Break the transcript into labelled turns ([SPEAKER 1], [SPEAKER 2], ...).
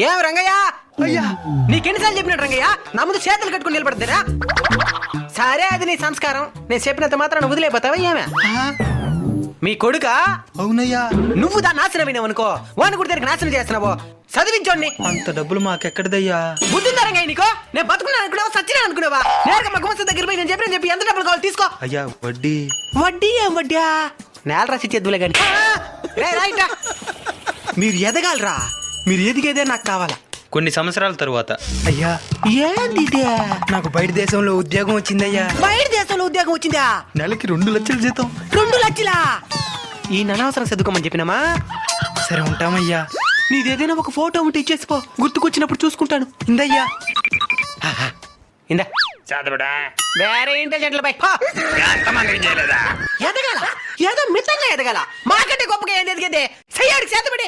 [SPEAKER 1] ఏం రంగయ్య అయ్యా నీకెన్నిసార్లు చెప్పినట్టు రంగయ్య నా ముందు చేతులు కట్టుకుని నిలబడతారా? సరే అది నీ సంస్కారం, నేను చెప్పినంత మాత్రం వదిలేపోతావా ఏమే? మీ కొడుకా?
[SPEAKER 2] అవునయ్యా.
[SPEAKER 1] నువ్వు దాన్ని నాశనం అనుకో, వాడిని కూడా దానికి నాశనం చేస్తున్నావు. చదివించోండి.
[SPEAKER 2] అంత డబ్బులు మాకెక్కడదయ్యా?
[SPEAKER 1] బుద్ధిందా రంగయ్య నీకో? నేను బతుకున్నాను అనుకున్నావా, సచ్చినా అనుకున్నావా? నేరుగా మా గుమస్తా దగ్గర పోయి నేను చెప్పి ఎంత డబ్బులు కావాలి తీసుకో.
[SPEAKER 2] అయ్యా వడ్డీ.
[SPEAKER 1] వడ్డీ ఏం వడ్డా? నేల రాసి చేద్దులే గాని. మీరు ఎదగాలరా, మీరు ఎదిగేదే నాకు కావాలా.
[SPEAKER 2] కొన్ని సంవత్సరాల తరువాత.
[SPEAKER 1] అయ్యా ఏంది
[SPEAKER 2] నాకు బయట దేశంలో ఉద్యోగం వచ్చిందయ్యా.
[SPEAKER 1] బయట దేశంలో ఉద్యోగం వచ్చిందా?
[SPEAKER 2] నెలకి 2 లక్షల జీతం.
[SPEAKER 1] 2 లక్షలా? ఈ అనవసరం చదువుకోమని చెప్పినామా?
[SPEAKER 2] సరే ఉంటామయ్యా.
[SPEAKER 1] నీదేదైనా ఒక ఫోటో ఉంటే ఇచ్చేసిపో, గుర్తుకొచ్చినప్పుడు చూసుకుంటాను.
[SPEAKER 2] ఇందయ్యా.
[SPEAKER 1] ఇందా వేరే ఇంటెలిజెంట్ల పై ఎదగాల, ఏదో మితంగా ఎదగాల. మాకంటే గొప్పగా ఏం ఎదిగేదే. చెయ్యాడికి చేతబడి.